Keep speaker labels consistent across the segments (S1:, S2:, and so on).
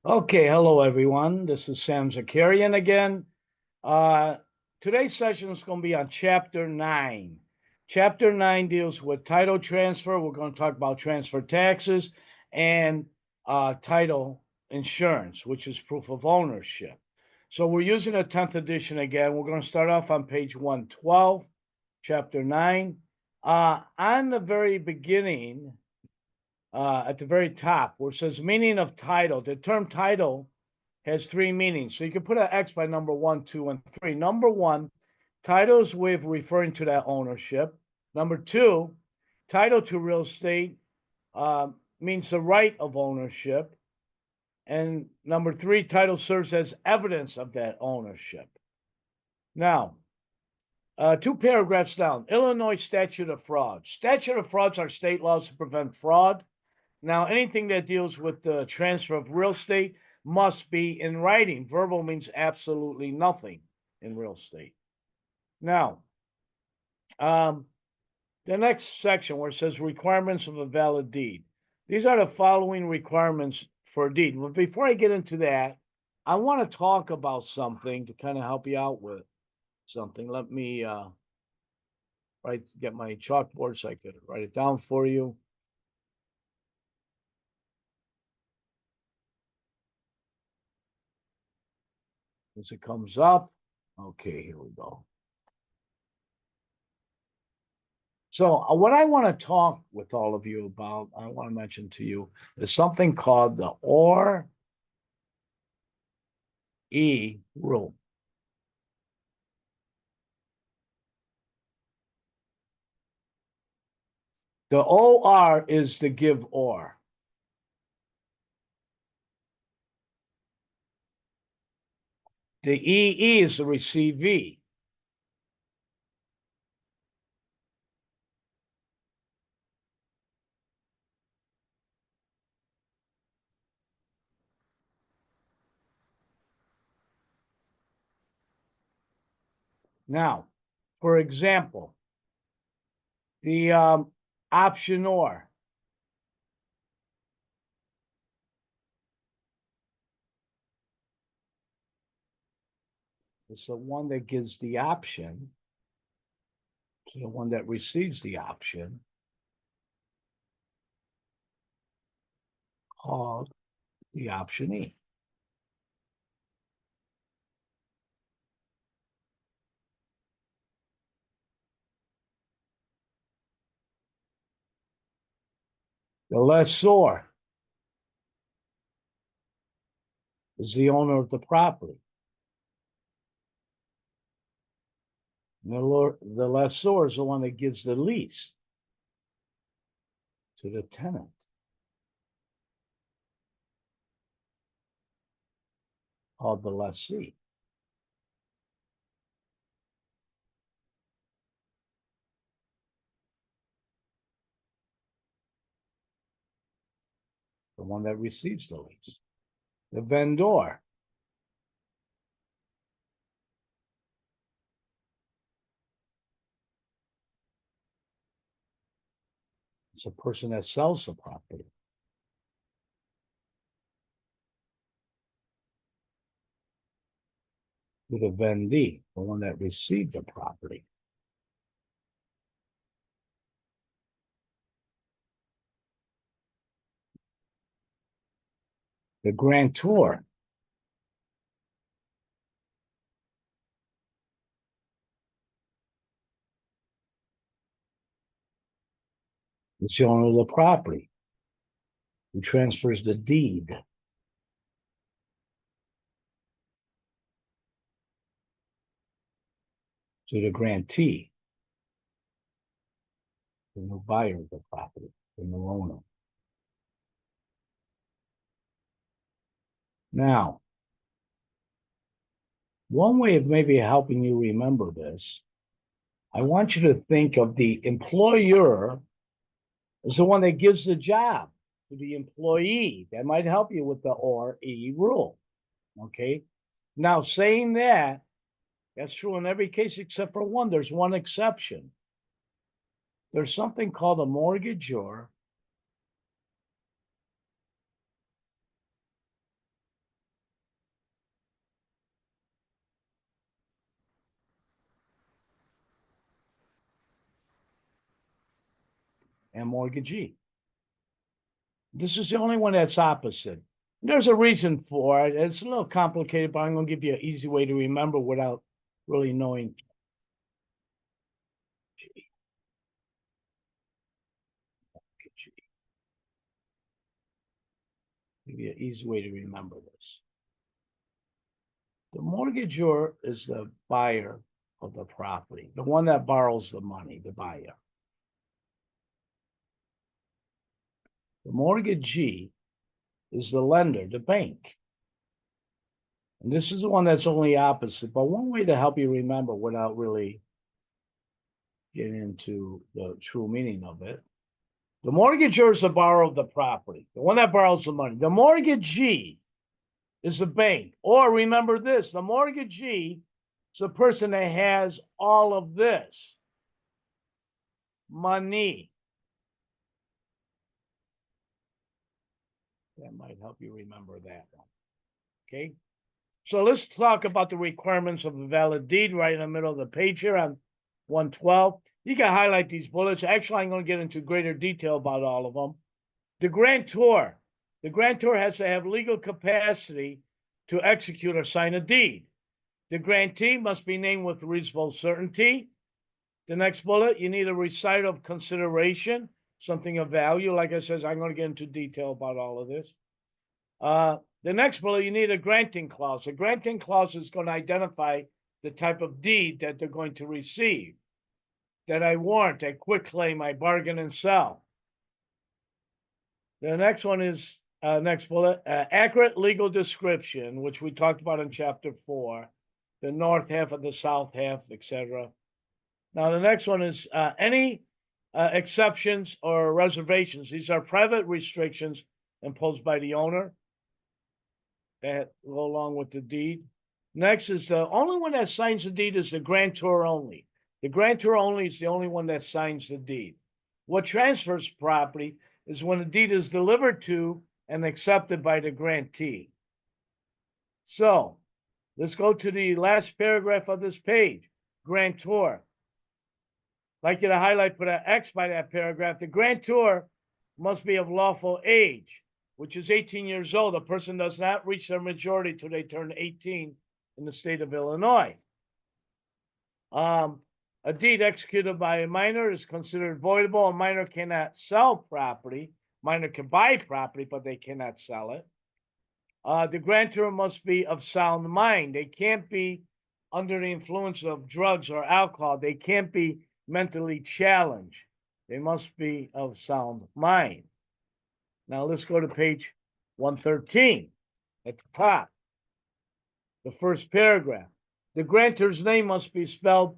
S1: Okay, hello everyone. This is Sam Zakarian again. Uh, Today's session is going to be on Chapter 9. Chapter 9 deals with title transfer. We're going to talk about transfer taxes and title insurance, which is proof of ownership. So we're using a 10th edition again. We're going to start off on page 112, Chapter 9. On the very beginning, at the very top, where it says meaning of title, the term title has three meanings. So you can put an X by number 1, 2, and 3. Number 1, title is a way of referring to that ownership. Number 2, title to real estate means the right of ownership. And number 3, title serves as evidence of that ownership. Now, two paragraphs down, Illinois statute of frauds. Statute of frauds are state laws to prevent fraud. Now, anything that deals with the transfer of real estate must be in writing. Verbal means absolutely nothing in real estate. Now, the next section where it says requirements of a valid deed. These are the following requirements for a deed. But before I get into that, I want to talk about something to kind of help you out with something. Let me get my chalkboard so I could write it down for you. As it comes up. Okay, here we go. So, what I want to talk with all of you about, I want to mention to you, is something called the OR E rule. The OR is the give or. The EE is the receivee. Now, for example, the optionor. Is the one that gives the option to the one that receives the option, called the optionee. The lessor is the owner of the property. The lessor is the one that gives the lease to the tenant, called the lessee. The one that receives the lease. The vendor is the person that sells the property. To the vendee, the one that received the property. The grantor is the owner of the property who transfers the deed to the grantee, the new buyer of the property, the new owner. Now, one way of maybe helping you remember this, I want you to think of the employer as the one that gives the job to the employee. That might help you with the or E rule. Okay. Now, saying that, that's true in every case except for one. There's one exception. There's something called a mortgagor and mortgagee. This is the only one that's opposite. There's a reason for it. It's a little complicated, but I'm going to give you an easy way to remember without really knowing. Give you an easy way to remember this. The mortgagor is the buyer of the property, the one that borrows the money, the buyer. The mortgagee is the lender, the bank. And this is the one that's only opposite, but one way to help you remember without really getting into the true meaning of it. The mortgagor is the borrower of the property, the one that borrows the money. The mortgagee is the bank. Or remember this, the mortgagee is the person that has all of this money. That might help you remember that one. Okay. So let's talk about the requirements of a valid deed right in the middle of the page here on 112. You can highlight these bullets. Actually, I'm going to get into greater detail about all of them. The grantor. The grantor has to have legal capacity to execute or sign a deed. The grantee must be named with reasonable certainty. The next bullet, you need a recital of consideration, something of value. Like I said, I'm going to get into detail about all of this. The next bullet, you need a granting clause. A granting clause is going to identify the type of deed that they're going to receive. That I warrant, I quitclaim, I bargain and sell. The next one is, next bullet, accurate legal description, which we talked about in chapter 4, the north half of the south half, etc. Now, the next one is any exceptions or reservations. These are private restrictions imposed by the owner that go along with the deed. Next is the only one that signs the deed is the grantor only. The grantor only is the only one that signs the deed. What transfers property is when the deed is delivered to and accepted by the grantee. So let's go to the last paragraph of this page, grantor. I'd like you to highlight, put an X by that paragraph. The grantor must be of lawful age, which is 18 years old. A person does not reach their majority till they turn 18 in the state of Illinois. A deed executed by a minor is considered voidable. A minor cannot sell property. Minor can buy property, but they cannot sell it. The grantor must be of sound mind. They can't be under the influence of drugs or alcohol. They can't be mentally challenged. They must be of sound mind. Now let's go to page 113 at the top. The first paragraph. The grantor's name must be spelled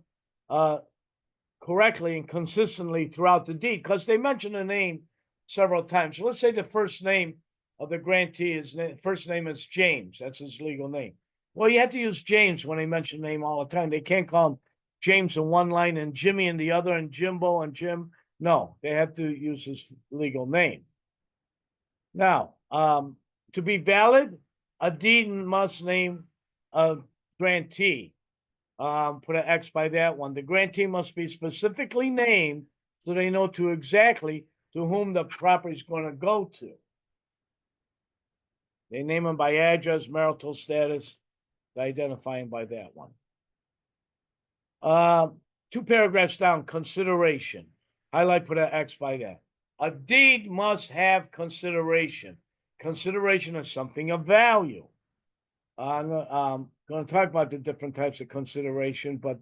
S1: correctly and consistently throughout the deed, because they mention the name several times. So let's say the first name of the grantee is, first name is James. That's his legal name. Well, you have to use James when they mention the name all the time. They can't call him James in one line and Jimmy in the other and Jimbo and Jim. No, they have to use his legal name. Now, to be valid, a deed must name a grantee. Put an X by that one. The grantee must be specifically named so they know exactly to whom the property is going to go to. They name him by address, marital status, they identify him by that one. 2 paragraphs down, consideration. Highlight, put an X by that. A deed must have consideration. Consideration is something of value. I'm going to talk about the different types of consideration, but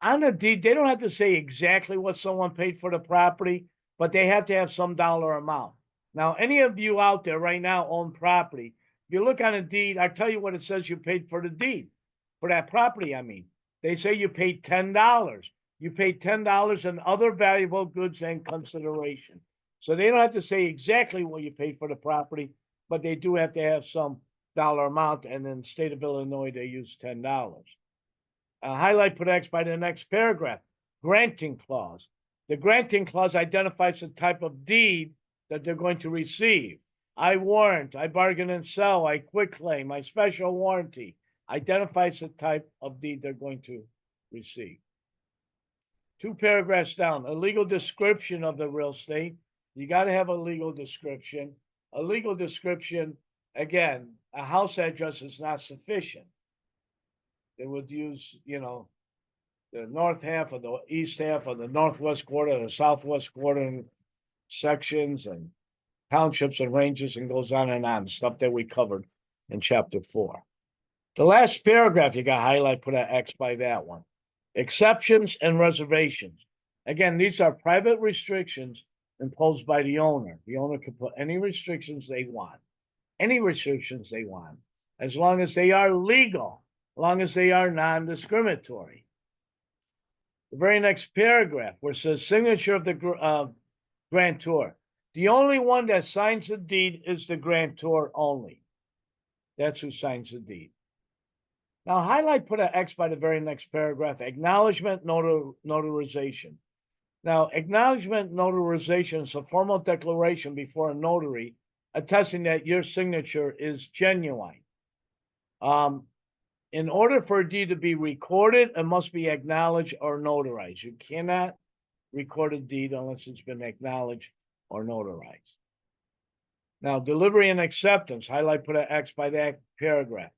S1: on a deed, they don't have to say exactly what someone paid for the property, but they have to have some dollar amount. Now, any of you out there right now own property. If you look on a deed, I tell you what it says you paid for the deed, for that property, I mean. They say you paid $10. You paid $10 in other valuable goods and consideration. So they don't have to say exactly what you paid for the property, but they do have to have some dollar amount, and in the state of Illinois, they use $10. Highlight, put X by the next paragraph, granting clause. The granting clause identifies the type of deed that they're going to receive. I warrant, I bargain and sell, I quitclaim, I special warranty. Identifies the type of deed they're going to receive. 2 paragraphs down, a legal description of the real estate. You got to have a legal description. A legal description, again, a house address is not sufficient. They would use, the north half or the east half or the northwest quarter, the southwest quarter sections and townships and ranges, and goes on, stuff that we covered in chapter 4. The last paragraph you got highlight, put an X by that one. Exceptions and reservations. Again, these are private restrictions imposed by the owner. The owner can put any restrictions they want, as long as they are legal, as long as they are non-discriminatory. The very next paragraph, where it says signature of the grantor. The only one that signs the deed is the grantor only. That's who signs the deed. Now, highlight, put an X by the very next paragraph, acknowledgement, notarization. Now, acknowledgement, notarization is a formal declaration before a notary attesting that your signature is genuine. In order for a deed to be recorded, it must be acknowledged or notarized. You cannot record a deed unless it's been acknowledged or notarized. Now, delivery and acceptance, highlight, put an X by that paragraph.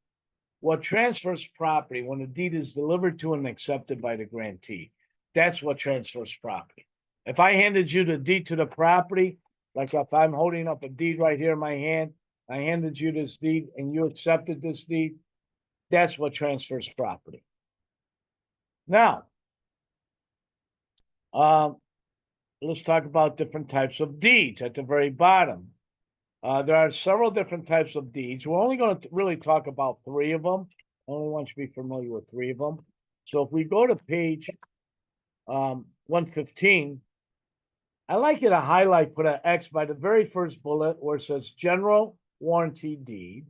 S1: What transfers property when a deed is delivered to and accepted by the grantee? That's what transfers property. If I handed you the deed to the property, like if I'm holding up a deed right here in my hand, I handed you this deed and you accepted this deed, that's what transfers property. Now, let's talk about different types of deeds at the very bottom. There are several different types of deeds. We're only going to really talk about 3 of them. I only want you to be familiar with 3 of them. So if we go to page 115, I like you to highlight, put an X by the very first bullet where it says general warranty deed.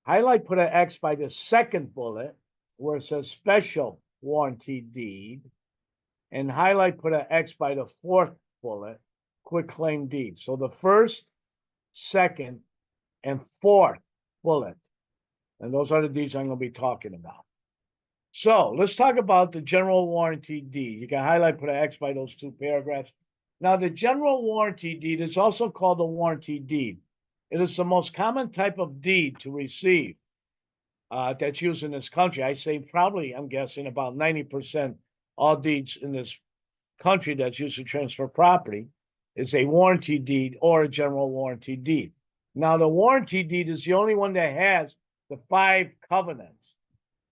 S1: Highlight, put an X by the second bullet where it says special warranty deed. And highlight, put an X by the 4th bullet, quitclaim deed. So the first, second, and 4th bullet. And those are the deeds I'm going to be talking about. So let's talk about the general warranty deed. You can highlight, put an X by those 2 paragraphs. Now, the general warranty deed is also called a warranty deed. It is the most common type of deed to receive that's used in this country. I say probably, I'm guessing, about 90% all deeds in this country that's used to transfer property is a warranty deed or a general warranty deed. Now, the warranty deed is the only one that has the 5 covenants.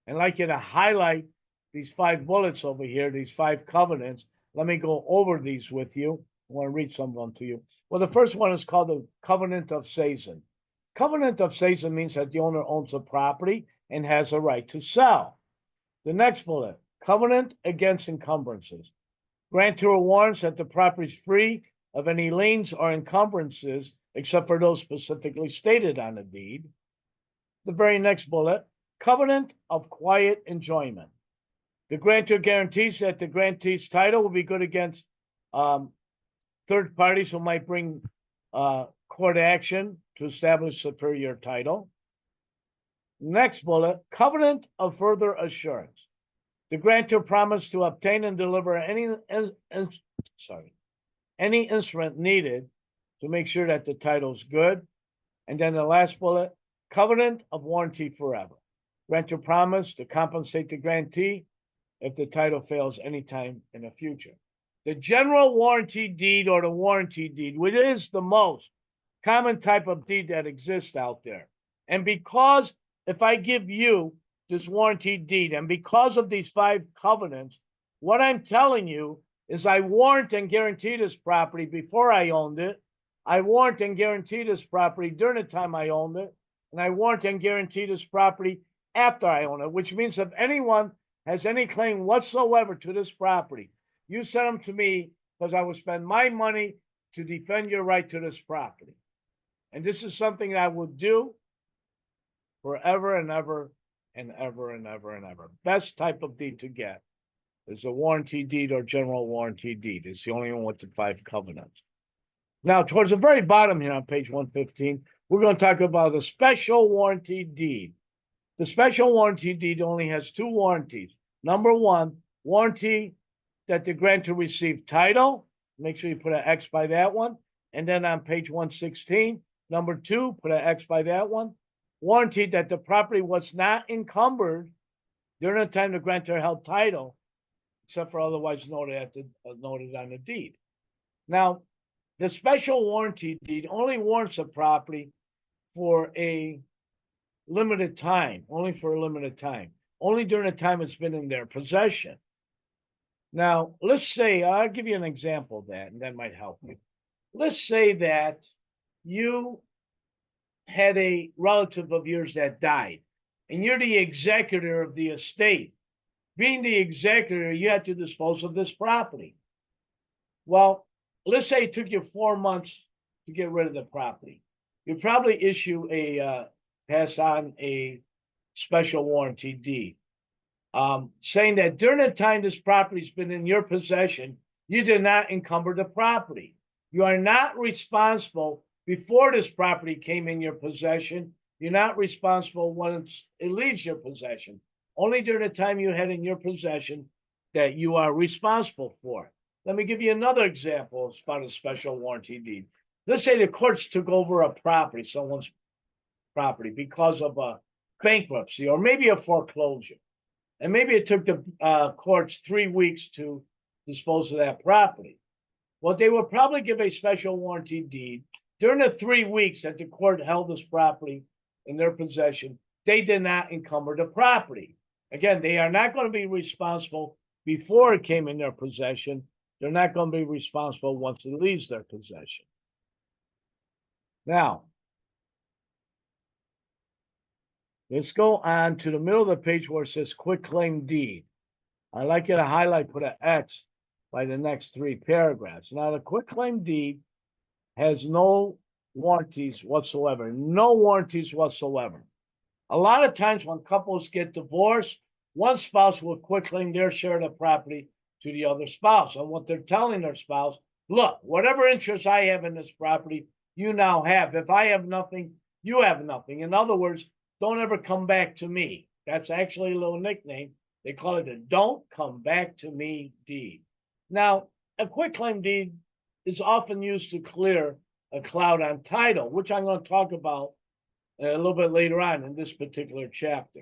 S1: And I'd like you to highlight these 5 bullets over here, these 5 covenants. Let me go over these with you. I want to read some of them to you. Well, the first one is called the covenant of seisin. Covenant of seisin means that the owner owns the property and has a right to sell. The next bullet, covenant against encumbrances. Grantor warrants that the property is free of any liens or encumbrances except for those specifically stated on the deed. The very next bullet, covenant of quiet enjoyment. The grantor guarantees that the grantee's title will be good against third parties who might bring court action to establish superior title. Next bullet, covenant of further assurance. The grantor promised to obtain and deliver any instrument needed to make sure that the title is good. And then the last bullet, covenant of warranty forever. Grantor promised to compensate the grantee if the title fails anytime in the future. The general warranty deed or the warranty deed, which is the most common type of deed that exists out there. And because if I give you this warranty deed, and because of these 5 covenants, what I'm telling you is I warrant and guarantee this property before I owned it. I warrant and guarantee this property during the time I owned it. And I warrant and guarantee this property after I own it, which means if anyone has any claim whatsoever to this property, you send them to me because I will spend my money to defend your right to this property. And this is something that I will do forever and ever and ever and ever and ever. Best type of deed to get is a warranty deed or general warranty deed. It's the only one with the 5 covenants. Now, towards the very bottom here on page 115, we're going to talk about a special warranty deed. The special warranty deed only has 2 warranties. Number 1, warranty that the grantor received title. make sure you put an X by that one. And then on page 116, number 2, put an X by that one. Warranted that the property was not encumbered during the time the grantor held title, except for otherwise noted on the deed. Now, the special warranty deed only warrants a property for a limited time, only for a limited time, only during the time it's been in their possession. Now, let's say, I'll give you an example of that, and that might help you. Let's say that you had a relative of yours that died, and you're the executor of the estate. Being the executor, you had to dispose of this property. Well, let's say it took you 4 months to get rid of the property. You'd probably issue pass on a special warranty deed, saying that during the time this property's been in your possession, you did not encumber the property. You are not responsible before this property came in your possession. You're not responsible when it leaves your possession. Only during the time you had in your possession that you are responsible for it. Let me give you another example about a special warranty deed. Let's say the courts took over a property, someone's property, because of a bankruptcy or maybe a foreclosure. And maybe it took the courts 3 weeks to dispose of that property. Well, they will probably give a special warranty deed. During the 3 weeks that the court held this property in their possession, they did not encumber the property. Again, they are not going to be responsible before it came in their possession. They're not going to be responsible once it leaves their possession. Now, let's go on to the middle of the page where it says quitclaim deed. I'd like you to highlight, put an X by the next 3 paragraphs. Now, the quitclaim deed has no warranties whatsoever. No warranties whatsoever. A lot of times when couples get divorced, one spouse will quitclaim their share of the property to the other spouse. And what they're telling their spouse, look, whatever interest I have in this property, you now have. If I have nothing, you have nothing. In other words, don't ever come back to me. That's actually a little nickname. They call it a don't come back to me deed. Now, a quitclaim deed is often used to clear a cloud on title, which I'm going to talk about a little bit later on in this particular chapter.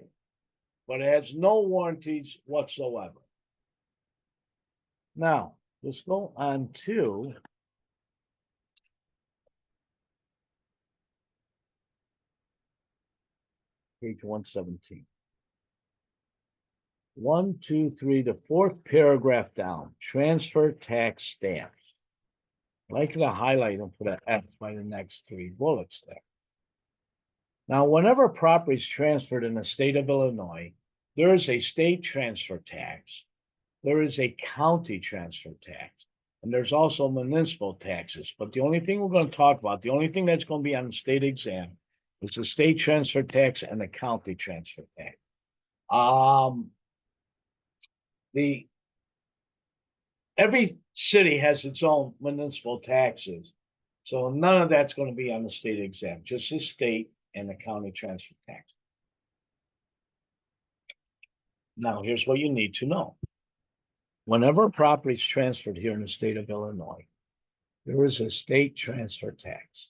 S1: But it has no warranties whatsoever. Now, let's go on to page 117. 1, 2, 3, the 4th paragraph down, transfer tax stamps. I'd like to highlight and put an X by the next 3 bullets there. Now, whenever property is transferred in the state of Illinois, there is a state transfer tax, there is a county transfer tax, and there's also municipal taxes. But the only thing we're going to talk about, the only thing that's going to be on the state exam is the state transfer tax and the county transfer tax. Every city has its own municipal taxes. So none of that's going to be on the state exam, just the state and the county transfer tax. Now, here's what you need to know. Whenever a property is transferred here in the state of Illinois, there is a state transfer tax.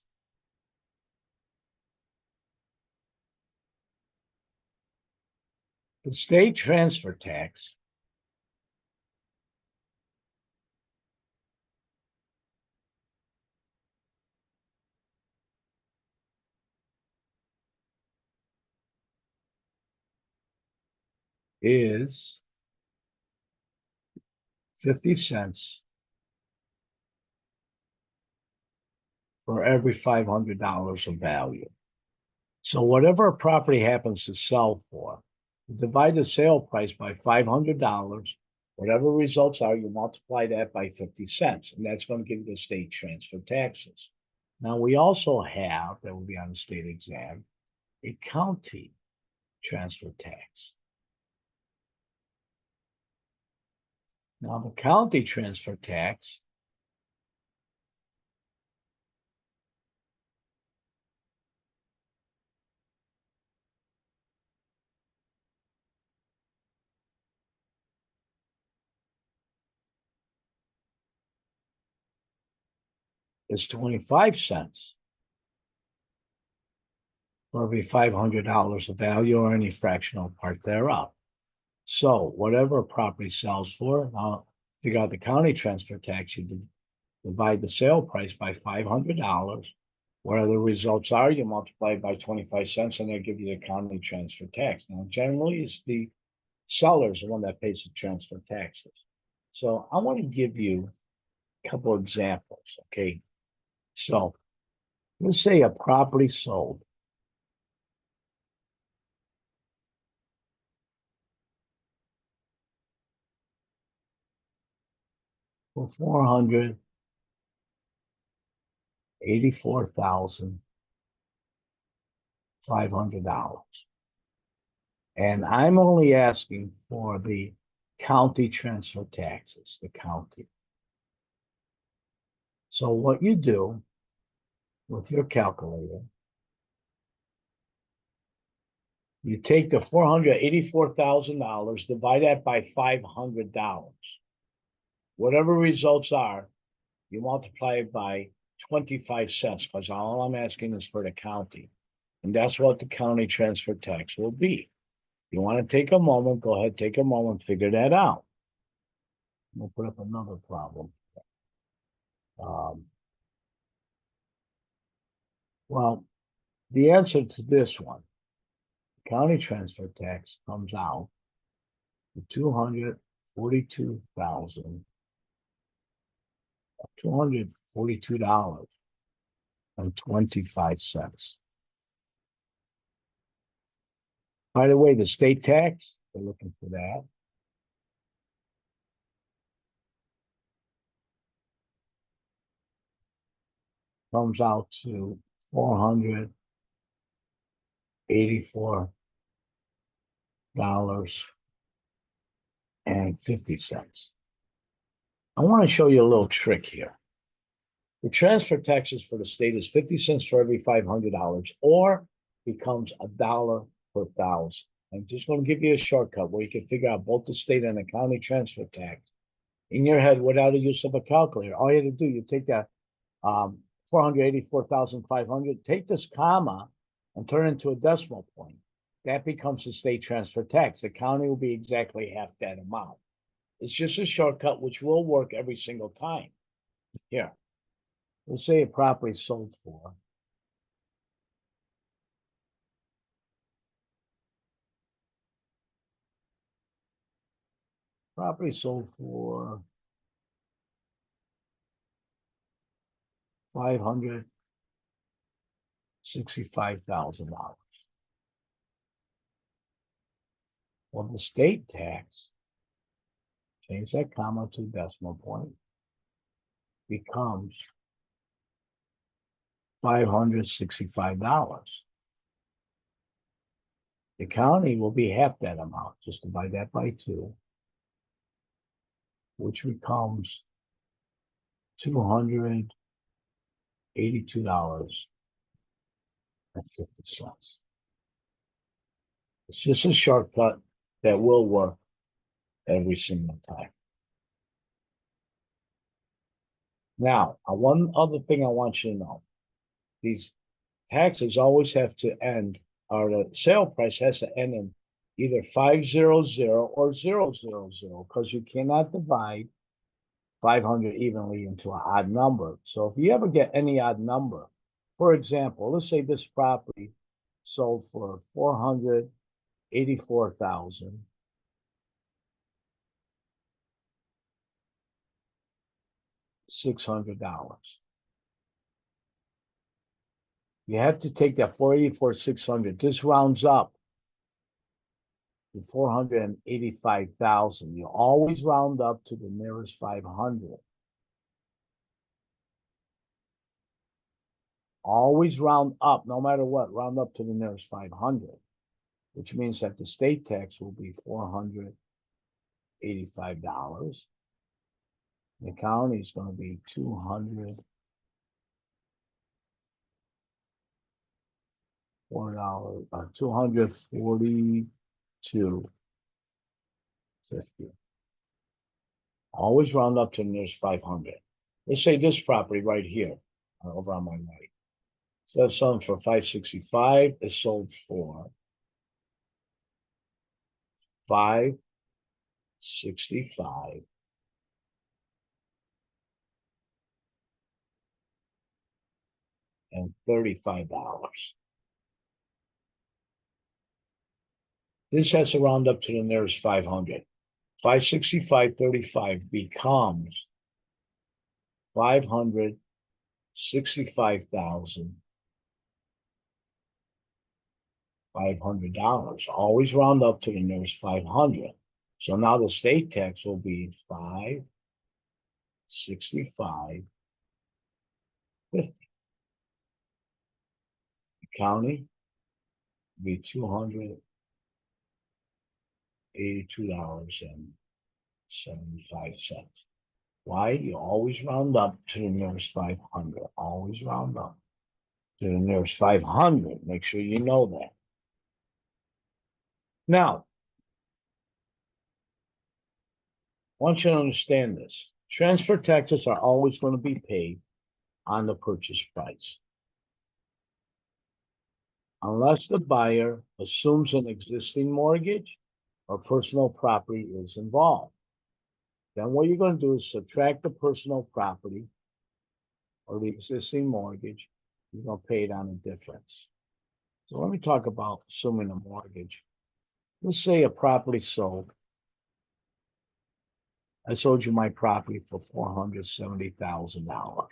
S1: The state transfer tax is 50 cents for every $500 of value. So whatever a property happens to sell for, divide the sale price by $500, whatever results are, you multiply that by 50 cents, and that's going to give you the state transfer taxes. Now, we also have, that will be on the state exam, a county transfer tax. Now, the county transfer tax is 25 cents for every $500 of value or any fractional part thereof. So whatever a property sells for, now figure out the county transfer tax, you divide the sale price by $500. Whatever the results are, you multiply it by 25 cents and they give you the county transfer tax. Now, generally, it's the seller's the one that pays the transfer taxes. So I want to give you a couple of examples, okay? So let's say a property sold for $484,500. And I'm only asking for the county transfer taxes, the county. So what you do with your calculator, you take the $484,000, divide that by $500. Whatever results are, you multiply it by 25 cents, because all I'm asking is for the county. And that's what the county transfer tax will be. You want to take a moment, go ahead, take a moment, figure that out. We'll put up another problem. Well, the answer to this one, the county transfer tax comes out to $242.25. By the way, the state tax, they're looking for that. Comes out to $484.50. I want to show you a little trick here. The transfer taxes for the state is 50 cents for every $500, or becomes $1 per thousand. I'm just going to give you a shortcut where you can figure out both the state and the county transfer tax in your head without the use of a calculator. All you have to do, you take that 484,500, take this comma and turn it into a decimal point. That becomes the state transfer tax. The county will be exactly half that amount. It's just a shortcut which will work every single time. Here, let's say a property sold for $565,000. Well, the state tax, change that comma to decimal point, becomes $565. The county will be half that amount. Just divide that by 2, which becomes $282.50. It's just a shortcut that will work every single time. Now, one other thing I want you to know, these taxes always have to end, or the sale price has to end in either 500 or 000, because you cannot divide 500 evenly into an odd number. So if you ever get any odd number, for example, let's say this property sold for $484,600. You have to take that 484,600. This rounds up to 485,000. You always round up to the nearest 500. Always round up, no matter what, round up to the nearest 500, which means that the state tax will be $485. The county is going to be $242.50. Always round up to the nearest 500. Let's say this property right here. over on my right. So that's selling for $565. It's sold for $565 and $35. This has to round up to the nearest 500. 565.35 becomes $565,500. Always round up to the nearest 500. So now the state tax will be 565.50. The county will be $282.75. Why? You always round up to the nearest 500. Always round up to the nearest 500. Make sure you know that. Now, I want you to understand this. Transfer taxes are always going to be paid on the purchase price, unless the buyer assumes an existing mortgage or personal property is involved. Then what you're going to do is subtract the personal property or the existing mortgage. You're going to pay it on the difference. So let me talk about assuming a mortgage. Let's say a property sold. I sold you my property for $470,000.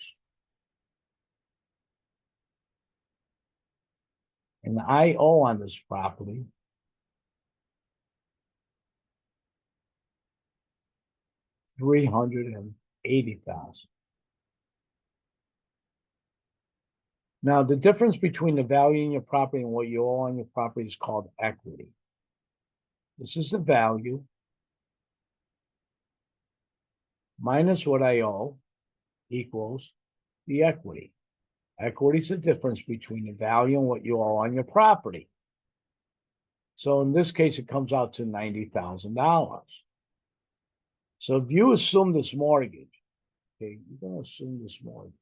S1: And I owe on this property $380,000. Now, the difference between the value in your property and what you owe on your property is called equity. This is the value minus what I owe equals the equity. Equity is the difference between the value and what you owe on your property. So in this case, it comes out to $90,000. So if you assume this mortgage, okay, you're going to assume this mortgage.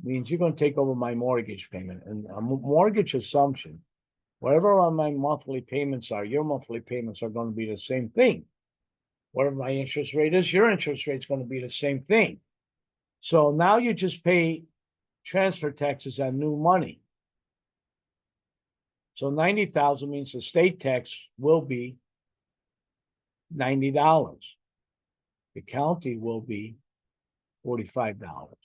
S1: Means you're going to take over my mortgage payment. And a mortgage assumption, whatever my monthly payments are, your monthly payments are going to be the same thing. Whatever my interest rate is, your interest rate is going to be the same thing. So now you just pay transfer taxes on new money. So $90,000 means the state tax will be $90. The county will be $45.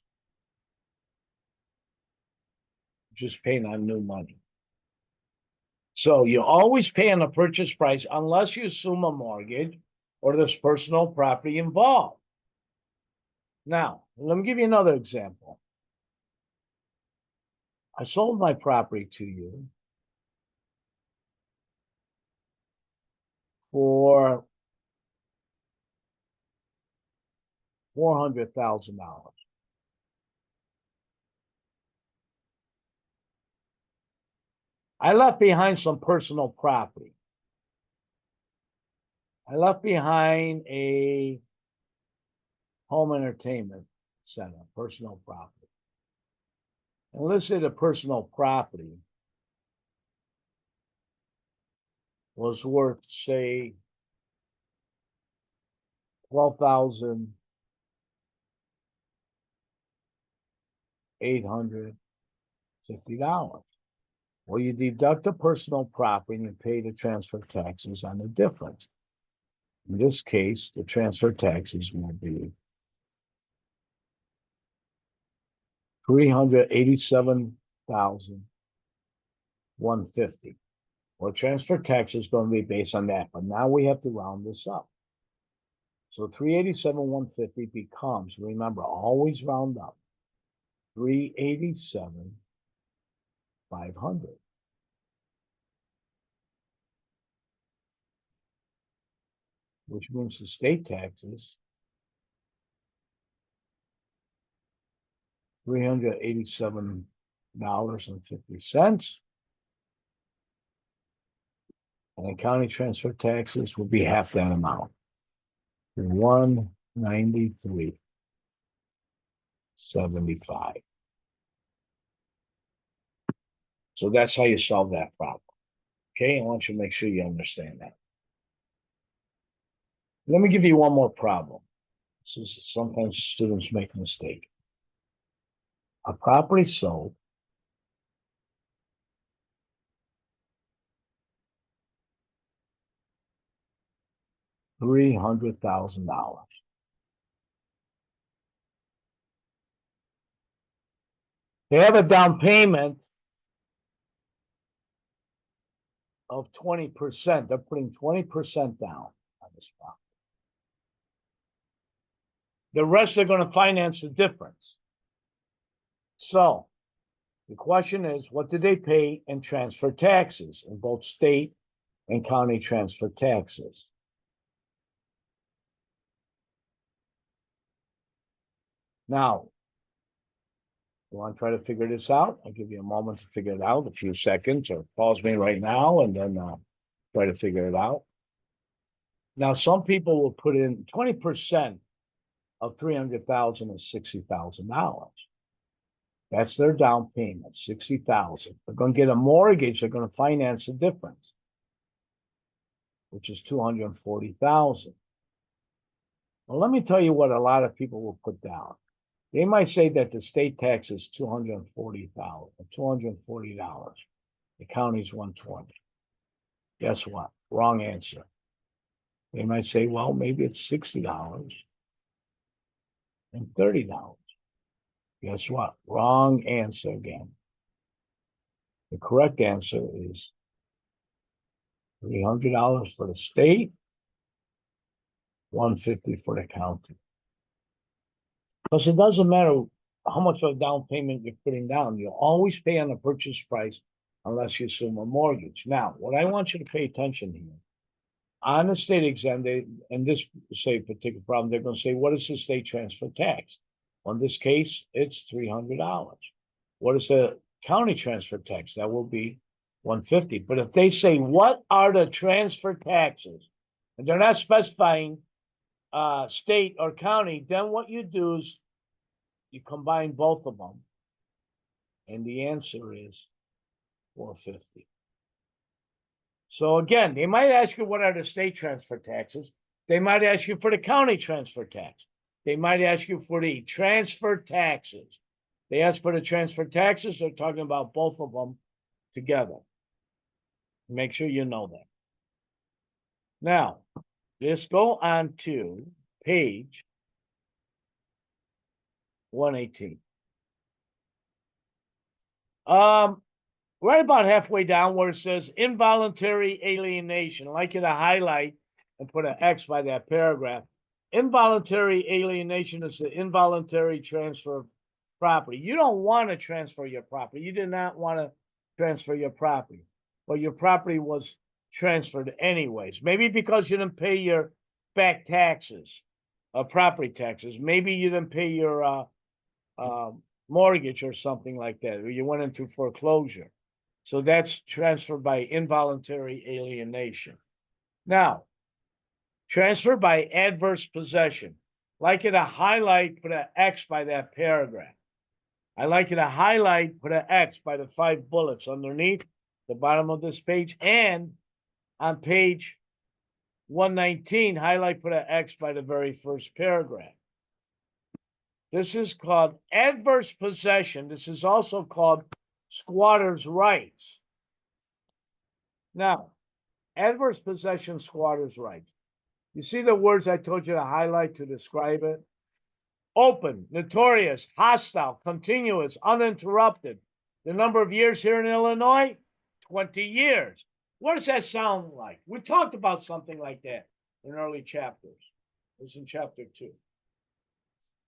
S1: Just paying on new money. So you always pay on the purchase price unless you assume a mortgage or there's personal property involved. Now, let me give you another example. I sold my property to you for $400,000. I left behind some personal property. I left behind a home entertainment center, personal property. And let's say the personal property was worth, say, $12,850. Well, you deduct the personal property and you pay the transfer taxes on the difference. In this case, the transfer taxes will be $387,150. Well, transfer tax is going to be based on that, but now we have to round this up. So $387,150 becomes, remember, always round up, $387,500. Which means the state taxes $387.50. And the county transfer taxes will be half that amount. $193.60. 75. So that's how you solve that problem. Okay, I want you to make sure you understand that. Let me give you one more problem. This is sometimes students make a mistake. A property sold $300,000. They have a down payment of 20%. They're putting 20% down on this property. The rest are going to finance the difference. So the question is, what did they pay in transfer taxes in both state and county transfer taxes? Now, you want to try to figure this out? I'll give you a moment to figure it out, a few seconds, or pause me right now and then try to figure it out. Now, some people will put in 20% of 300,000 is $60,000. That's their down payment, 60,000. They're going to get a mortgage. They're going to finance the difference, which is 240,000. Well, let me tell you what a lot of people will put down. They might say that the state tax is $240,000, $240. The county's $120. Guess what? Wrong answer. They might say, well, maybe it's $60 and $30. Guess what? Wrong answer again. The correct answer is $300 for the state, $150 for the county. Because it doesn't matter how much of a down payment you're putting down. You'll always pay on the purchase price unless you assume a mortgage. Now, what I want you to pay attention here, on the state exam, in this say particular problem, they're going to say, what is the state transfer tax? Well, in this case, it's $300. What is the county transfer tax? That will be $150. But if they say, what are the transfer taxes? And they're not specifying state or county, then what you do is you combine both of them. And the answer is $450. So again, they might ask you what are the state transfer taxes. They might ask you for the county transfer tax. They might ask you for the transfer taxes. They ask for the transfer taxes. They're talking about both of them together. Make sure you know that. Now, let's go on to page 118. Right about halfway down where it says involuntary alienation, I'd like you to highlight and put an X by that paragraph. Involuntary alienation is the involuntary transfer of property. You don't want to transfer your property. You did not want to transfer your property, but your property was transferred anyways. Maybe because you didn't pay your back taxes, property taxes. Maybe you didn't pay your mortgage or something like that, or you went into foreclosure. So that's transferred by involuntary alienation. Now, transfer by adverse possession. I'd like you to highlight, put an X by that paragraph. I'd like you to highlight, put an X by the 5 bullets underneath the bottom of this page, and on page 119, highlight, put an X by the very first paragraph. This is called adverse possession. This is also called squatter's rights. Now, adverse possession, squatter's rights. You see the words I told you to highlight to describe it? Open, notorious, hostile, continuous, uninterrupted. The number of years here in Illinois, 20 years. What does that sound like? We talked about something like that in early chapters. It was in chapter 2.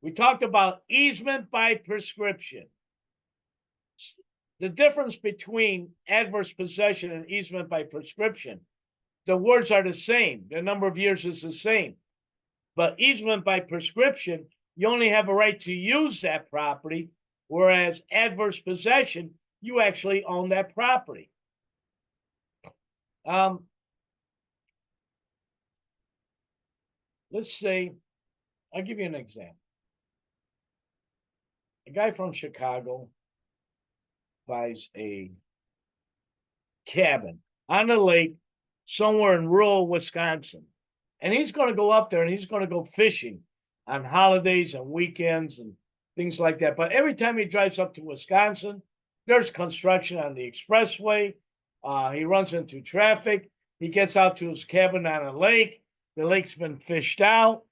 S1: We talked about easement by prescription. The difference between adverse possession and easement by prescription, the words are the same. The number of years is the same. But easement by prescription, you only have a right to use that property, whereas adverse possession, you actually own that property. Let's say, I'll give you an example. A guy from Chicago buys a cabin on the lake somewhere in rural Wisconsin. And he's going to go up there and he's going to go fishing on holidays and weekends and things like that. But every time he drives up to Wisconsin, there's construction on the expressway. He runs into traffic. He gets out to his cabin on a lake. The lake's been fished out.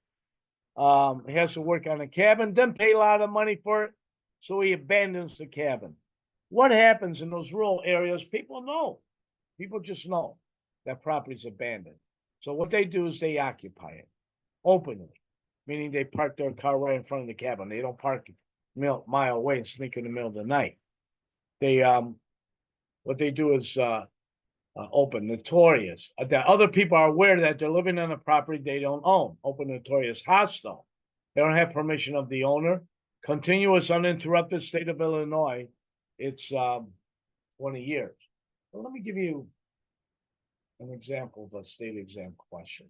S1: He has to work on the cabin, then pay a lot of money for it. So he abandons the cabin. What happens in those rural areas? People know. People just know that property's abandoned. So what they do is they occupy it openly, meaning they park their car right in front of the cabin. They don't park a mile away and sneak in the middle of the night. They what they do is open, notorious. That other people are aware that they're living on a property they don't own. Open, notorious, hostile. They don't have permission of the owner. Continuous, uninterrupted state of Illinois. It's 20 years. So let me give you an example of a state exam question.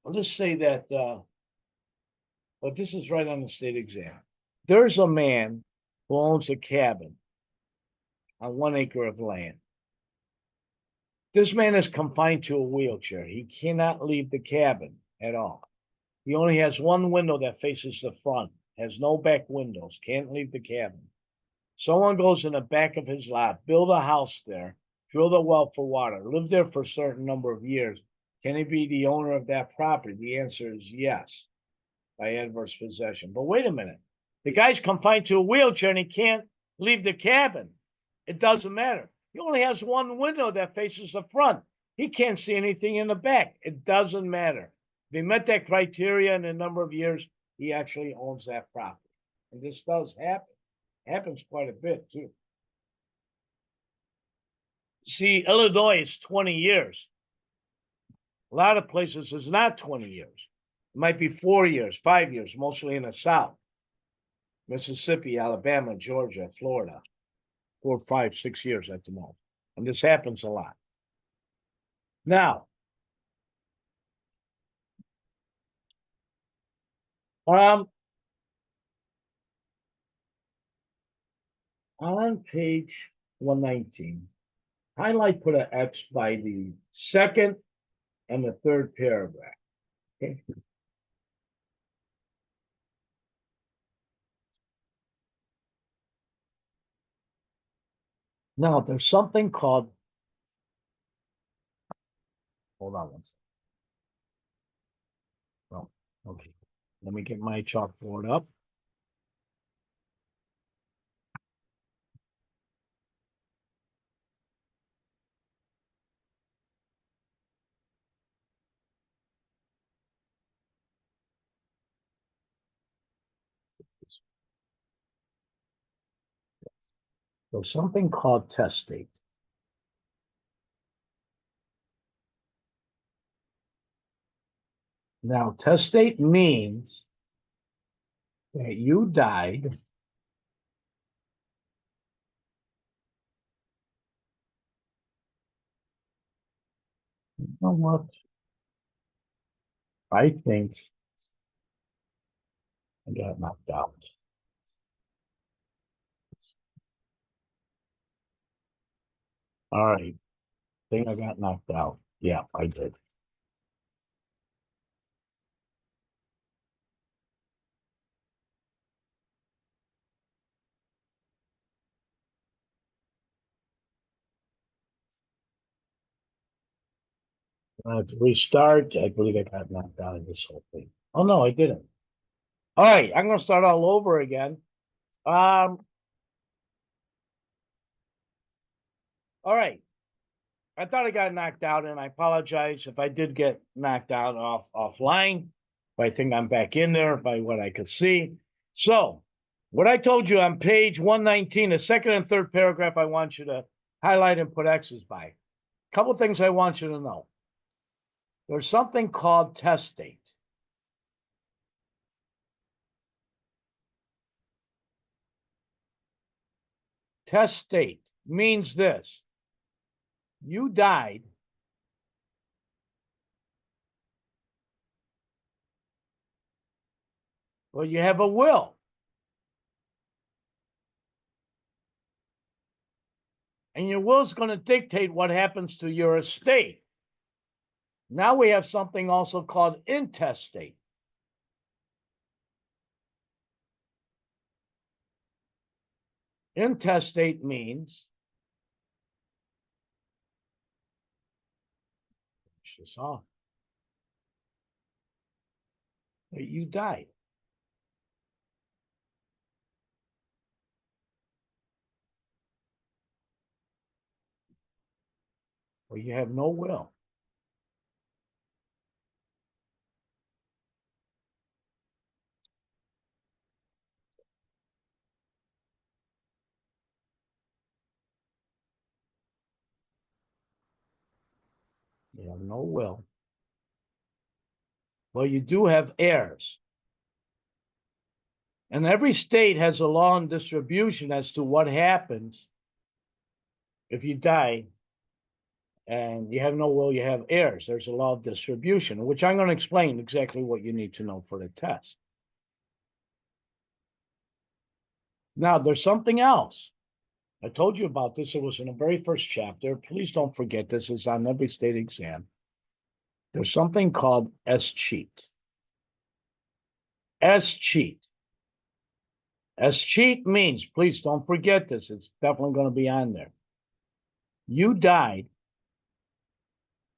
S1: Let's say that, but this is right on the state exam. There's a man who owns a cabin on 1 acre of land. This man is confined to a wheelchair. He cannot leave the cabin at all. He only has one window that faces the front, has no back windows, can't leave the cabin. Someone goes in the back of his lot, build a house there, drill a well for water, live there for a certain number of years. Can he be the owner of that property? The answer is yes, by adverse possession. But wait a minute. The guy's confined to a wheelchair and he can't leave the cabin. It doesn't matter. He only has one window that faces the front. He can't see anything in the back. It doesn't matter. If he met that criteria in a number of years, he actually owns that property. And this does happen. Happens quite a bit too. See, Illinois is 20 years. A lot of places is not 20 years. It might be 4 years, 5 years, mostly in the South. Mississippi, Alabama, Georgia, Florida. 4, 5, 6 years at the most. And this happens a lot. Now, on page 119, highlight, put an X by the second and the third paragraph. Okay. Now, there's something called, hold on one second. Well, okay. Let me get my chalkboard up. There's something called testate. Now, testate means that you died you know what? I think I got knocked out. All right. I think I got knocked out. Yeah, I did. To restart, I believe I got knocked out of this whole thing. Oh no, I didn't. All right, I'm gonna start all over again. All right. I thought I got knocked out, and I apologize if I did get knocked out offline. But I think I'm back in there by what I could see. So, what I told you on page 119, the second and third paragraph, I want you to highlight and put X's by. A couple things I want you to know. There's something called testate. Testate means this. You died Well, you have a will. And your will is going to dictate what happens to your estate. Now we have something also called intestate. Intestate means this off. You died. Or you have no will. You have no will. Well, you do have heirs. And every state has a law and distribution as to what happens if you die and you have no will, you have heirs. There's a law of distribution, which I'm going to explain exactly what you need to know for the test. Now, there's something else. I told you about this. It was in the very first chapter. Please don't forget this. It's on every state exam. There's something called escheat. Escheat. Escheat means, please don't forget this. It's definitely going to be on there. You died.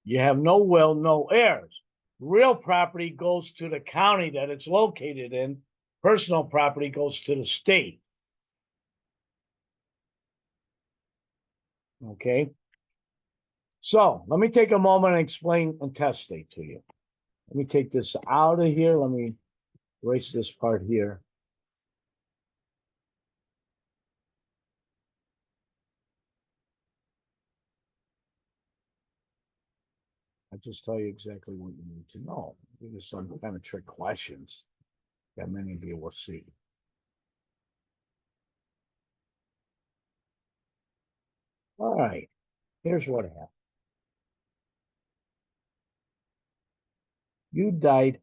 S1: You have no will, no heirs. Real property goes to the county that it's located in. Personal property goes to the state. Okay. So let me take a moment and explain intestate to you. Let me take this out of here. Let me erase this part here. I'll just tell you exactly what you need to know. These are some kind of trick questions that many of you will see. All right, here's what happened. You died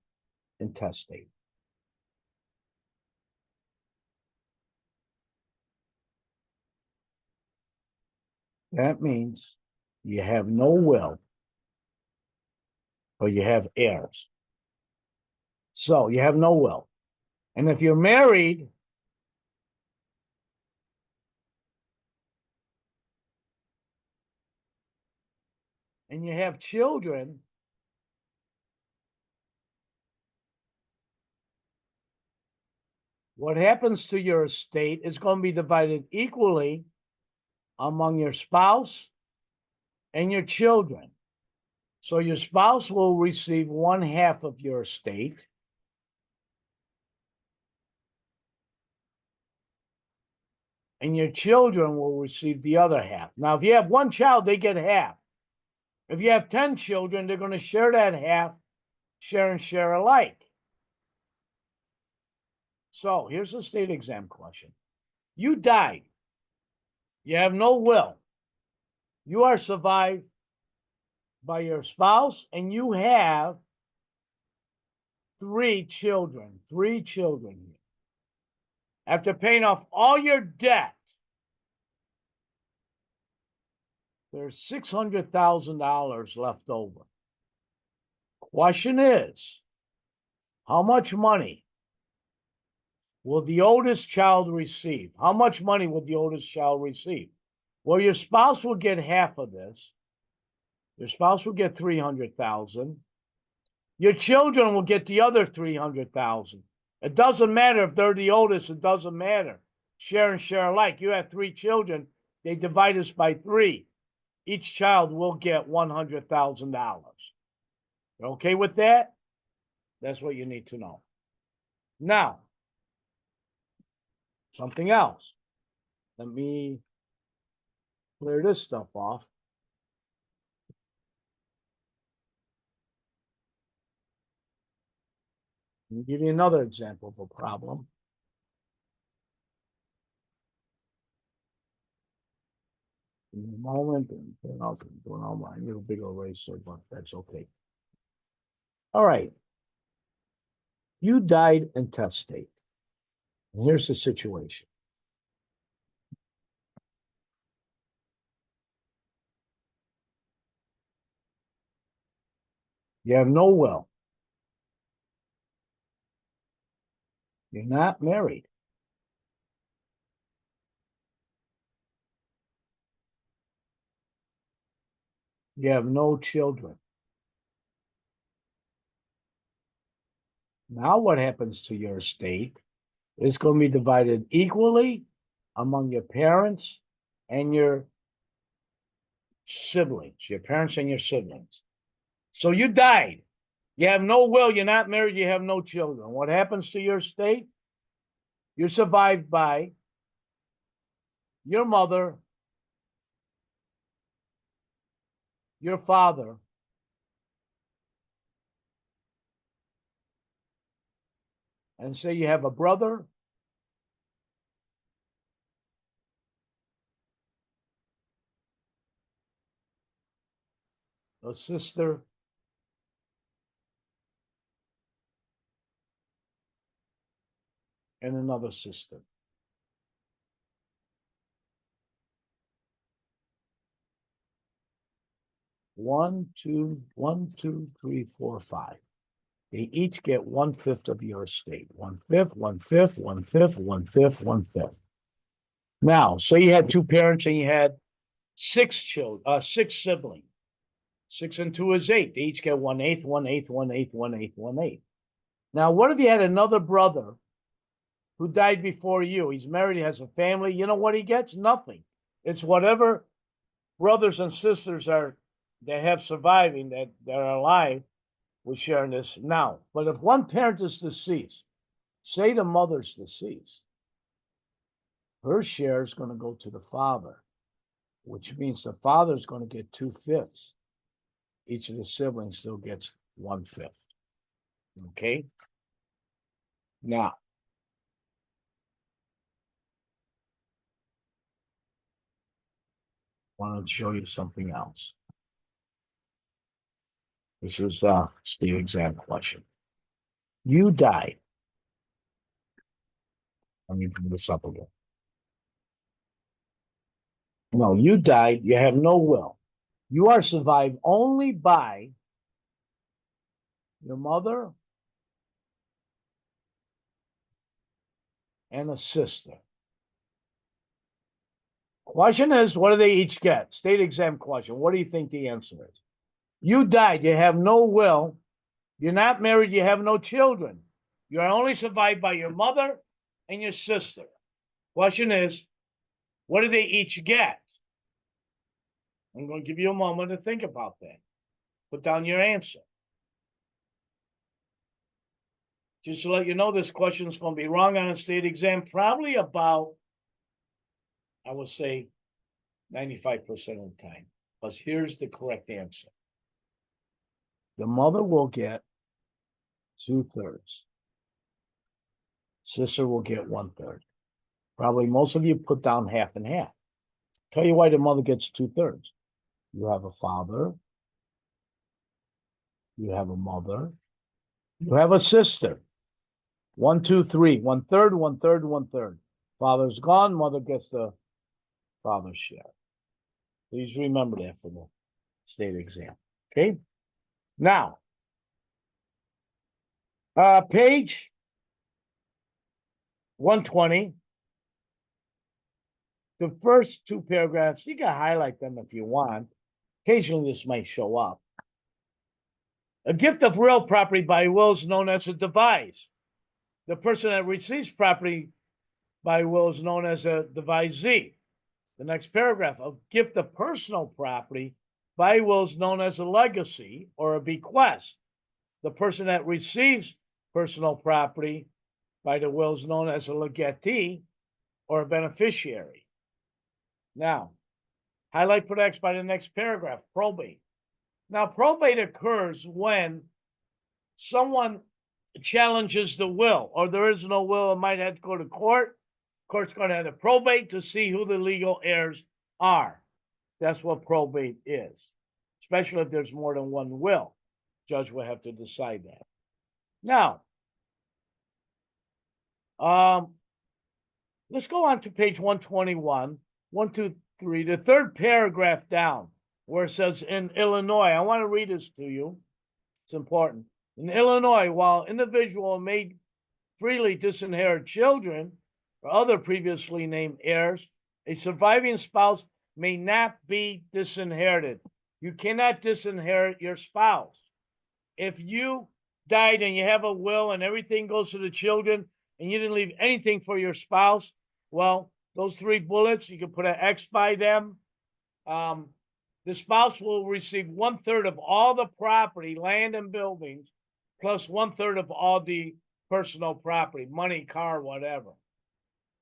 S1: intestate. That means you have no will, but you have heirs. So you have no will. And if you're married, and you have children, what happens to your estate is going to be divided equally among your spouse and your children. So your spouse will receive 1/2 of your estate. And your children will receive the other half. Now, if you have one child, they get half. If you have 10 children, they're going to share that half, share and share alike. So here's the state exam question. You died. You have no will. You are survived by your spouse, and you have 3 children. 3 children. After paying off all your debt, there's $600,000 left over. Question is, how much money will the oldest child receive? How much money will the oldest child receive? Well, your spouse will get half of this. Your spouse will get 300,000. Your children will get the other 300,000. It doesn't matter if they're the oldest. It doesn't matter. Share and share alike. You have 3 children. They divide us by 3. Each child will get $100,000. Okay with that? That's what you need to know. Now, something else. Let me clear this stuff off. Let me give you another example of a problem. In a moment, and I'll do all my little big eraser, but that's okay. All right. You died intestate. And here's the situation. You have no will. You're not married. You have no children. Now what happens to your estate is going to be divided equally among your parents and your siblings, your parents and your siblings. So you died. You have no will. You're not married. You have no children. What happens to your estate? You're survived by your mother, your father, and say you have a brother, a sister, and another sister. One, two, 3, 4, 5. They each get 1/5 of your estate. 1/5, 1/5, 1/5, 1/5, 1/5. Now, say you had two parents and you had six children, six siblings. 6 and 2 is 8. They each get 1/8, 1/8, 1/8, 1/8, 1/8. Now, what if you had another brother who died before you? He's married, he has a family. You know what he gets? Nothing. It's whatever brothers and sisters are that have surviving that are alive we share in this now. But if one parent is deceased, say the mother's deceased, her share is going to go to the father, which means the father is going to get 2/5. Each of the siblings still gets 1/5. Okay. Now, I want to show you something else. This is the exam question. You died. Let me bring this up again. No, you died. You have no will. You are survived only by your mother and a sister. Question is, what do they each get? State exam question. What do you think the answer is? You died. You have no will. You're not married. You have no children. You are only survived by your mother and your sister. Question is, what do they each get? I'm going to give you a moment to think about that. Put down your answer. Just to let you know, this question is going to be wrong on a state exam, probably about, I would say, 95% of the time. But here's the correct answer. The mother will get 2/3. Sister will get 1/3. Probably most of you put down half and half. Tell you why the mother gets 2/3. You have a father. You have a mother. You have a sister. 1, 2, 3. 1/3, 1/3, 1/3. Father's gone. Mother gets the father's share. Please remember that for the state exam. Okay. Now, page 120. The first two paragraphs, you can highlight them if you want. Occasionally, this might show up. A gift of real property by will is known as a devise. The person that receives property by will is known as a devisee. The next paragraph, a gift of personal property by will is known as a legacy or a bequest. The person that receives personal property by the will is known as a legatee or a beneficiary. Now, highlight for X by the next paragraph, probate. Now, probate occurs when someone challenges the will, or there is no will, it might have to go to court. Court's going to have to probate to see who the legal heirs are. That's what probate is, especially if there's more than one will. Judge will have to decide that. Now, Let's go on to page 121, 123, the third paragraph down, where it says in Illinois. I want to read this to you. It's important. In Illinois, while individual may freely disinherit children or other previously named heirs, a surviving spouse may not be disinherited. You cannot disinherit your spouse. If you died and you have a will and everything goes to the children and you didn't leave anything for your spouse, well, those 3 bullets, you can put an X by them. The spouse will receive 1/3 of all the property, land and buildings, plus 1/3 of all the personal property, money, car, whatever.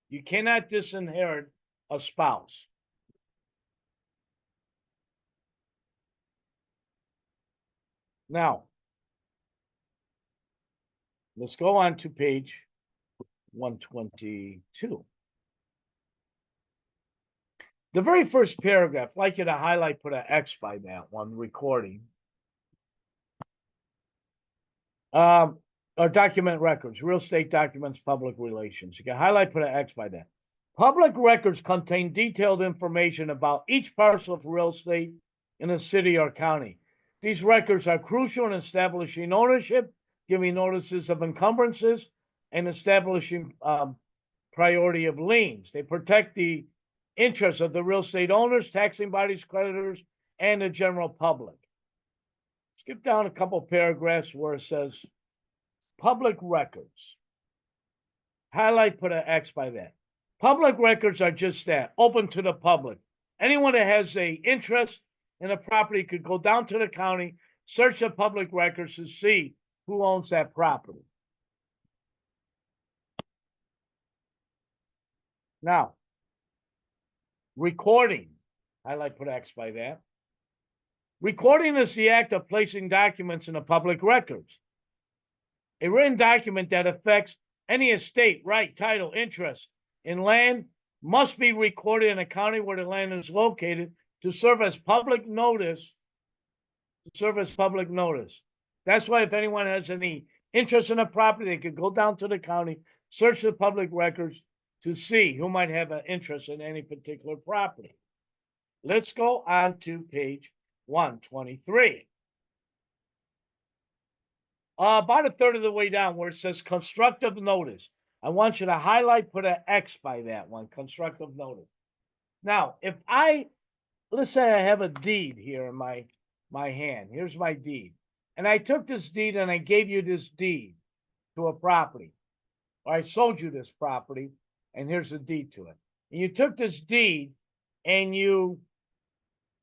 S1: You cannot disinherit a spouse. Now, let's go on to page 122. The very first paragraph, I'd like you to highlight, put an X by that one, recording. Or document records, real estate documents, public relations. You can highlight, put an X by that. Public records contain detailed information about each parcel of real estate in a city or county. These records are crucial in establishing ownership, giving notices of encumbrances, and establishing priority of liens. They protect the interests of the real estate owners, taxing bodies, creditors, and the general public. Skip down a couple paragraphs where it says public records. Highlight, put an X by that. Public records are just that, open to the public. Anyone that has an interest in a property could go down to the county, search the public records to see who owns that property. Now, recording. Highlight, put X by that. Recording is the act of placing documents in the public records. A written document that affects any estate, right, title, interest in land must be recorded in a county where the land is located to serve as public notice. That's why if anyone has any interest in a property, they could go down to the county, search the public records to see who might have an interest in any particular property. Let's go on to page 123. About 1/3 of the way down where it says constructive notice. I want you to highlight, put an X by that one, constructive notice. Now, let's say I have a deed here in my hand. Here's my deed. And I took this deed and I gave you this deed to a property. Or I sold you this property and here's the deed to it. And you took this deed and you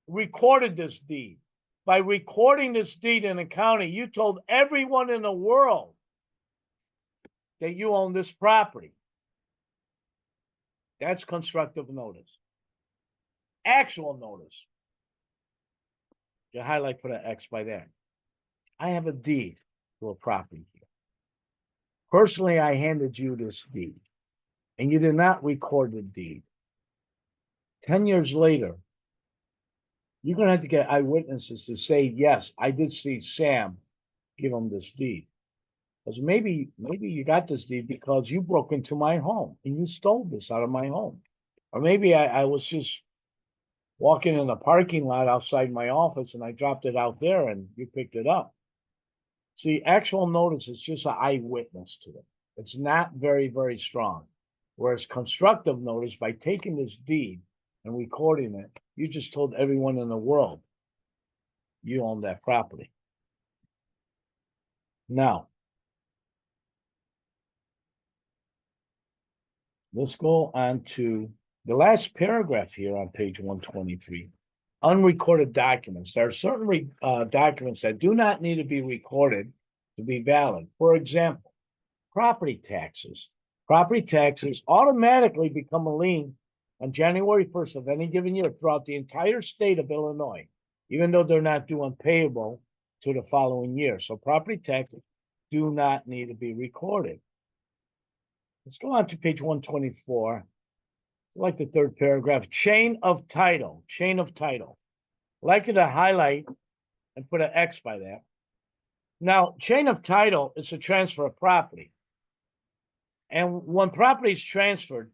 S1: recorded this deed. By recording this deed in a county, you told everyone in the world that you own this property. That's constructive notice. Actual notice. You highlight, put an X by that. I have a deed to a property here. Personally, I handed you this deed, and you did not record the deed. 10 years later, you're going to have to get eyewitnesses to say, yes, I did see Sam give him this deed. Because maybe you got this deed because you broke into my home and you stole this out of my home. Or maybe I was just walking in the parking lot outside my office and I dropped it out there and you picked it up. See, actual notice is just an eyewitness to it. It's not very, very strong. Whereas constructive notice, by taking this deed and recording it, you just told everyone in the world you own that property. Now, let's go on to the last paragraph here on page 123. Unrecorded documents. There are certain documents that do not need to be recorded to be valid. For example, property taxes. Property taxes automatically become a lien on January 1st of any given year throughout the entire state of Illinois, even though they're not due and payable to the following year. So property taxes do not need to be recorded. Let's go on to page 124. Like the third paragraph, chain of title. Chain of title. I'd like you to highlight and put an X by that. Now, chain of title is a transfer of property. And when property is transferred,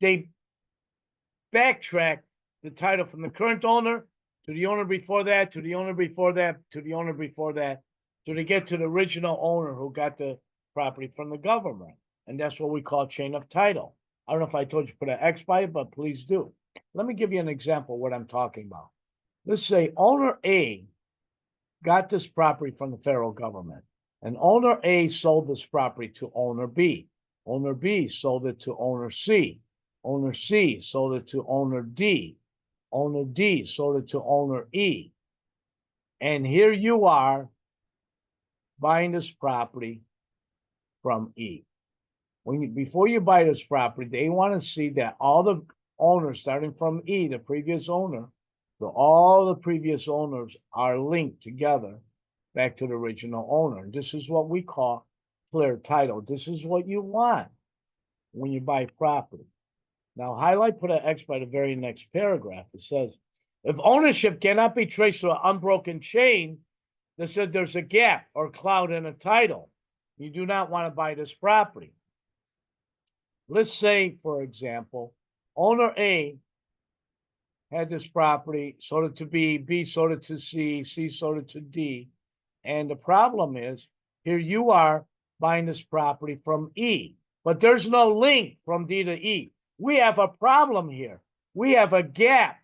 S1: they backtrack the title from the current owner to the owner before that, to the owner before that, to the owner before that, so they get to the original owner who got the property from the government. And that's what we call chain of title. I don't know if I told you to put an X by it, but please do. Let me give you an example of what I'm talking about. Let's say owner A got this property from the federal government, and owner A sold this property to owner B. Owner B sold it to owner C. Owner C sold it to owner D. Owner D sold it to owner E. And here you are buying this property from E. Before you buy this property, they want to see that all the owners, starting from E, the previous owner, so all the previous owners are linked together back to the original owner. This is what we call clear title. This is what you want when you buy property. Now, highlight, put an X by the very next paragraph. It says, if ownership cannot be traced to an unbroken chain, that said there's a gap or cloud in a title, you do not want to buy this property. Let's say, for example, owner A had this property, sold it to B, B sold it to C, C sold it to D. And the problem is, here you are buying this property from E, but there's no link from D to E. We have a problem here. We have a gap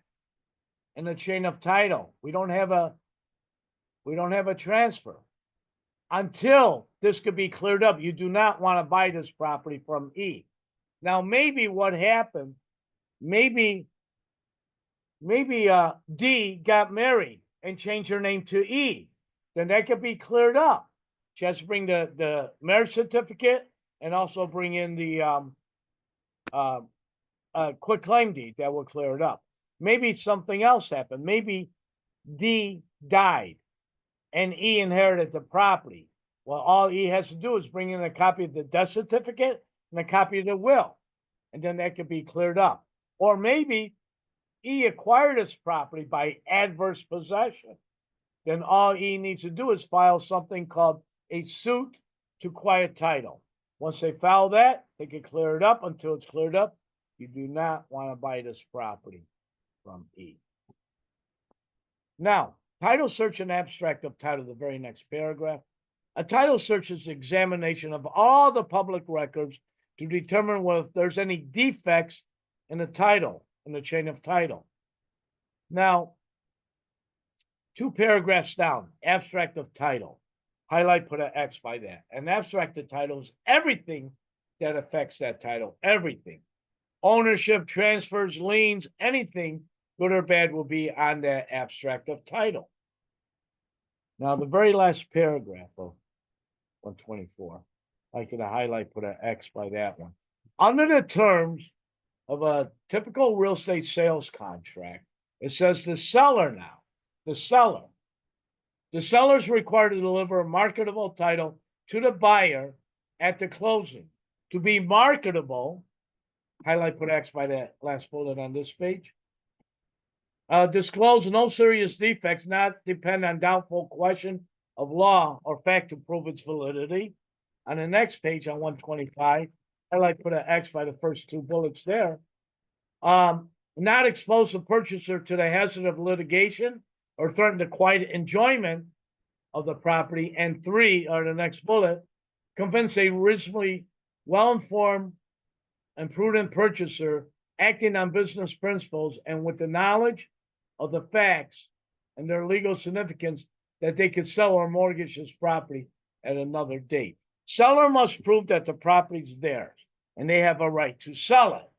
S1: in the chain of title. We don't have a transfer. Until this could be cleared up, you do not want to buy this property from E. Now, maybe what happened, maybe D got married and changed her name to E. Then that could be cleared up. She has to bring the marriage certificate and also bring in the quit claim deed that will clear it up. Maybe something else happened. Maybe D died and E inherited the property. Well, all E has to do is bring in a copy of the death certificate and a copy of the will, and then that could be cleared up. Or maybe E acquired this property by adverse possession. Then all E needs to do is file something called a suit to quiet title. Once they file that, they can clear it up. Until it's cleared up, you do not want to buy this property from E. Now, title search and abstract of title, the very next paragraph. A title search is the examination of all the public records to determine whether there's any defects in the title, in the chain of title. Now, 2 paragraphs down, abstract of title. Highlight, put an X by that. An abstract of title is everything that affects that title, everything. Ownership, transfers, liens, anything, good or bad, will be on that abstract of title. Now, the very last paragraph of 124, I could highlight, put an X by that one. Under the terms of a typical real estate sales contract, it says the seller now, the seller is required to deliver a marketable title to the buyer at the closing. To be marketable, highlight, put X by that last bullet on this page. Disclose no serious defects, not depend on doubtful question of law or fact to prove its validity. On the next page, on 125, highlight, put an X by the first 2 bullets there. Not expose the purchaser to the hazard of litigation or threaten the quiet enjoyment of the property. And 3, or the next bullet, convince a reasonably well-informed and prudent purchaser acting on business principles and with the knowledge of the facts and their legal significance that they could sell or mortgage this property at another date. Seller must prove that the property is theirs and they have a right to sell it.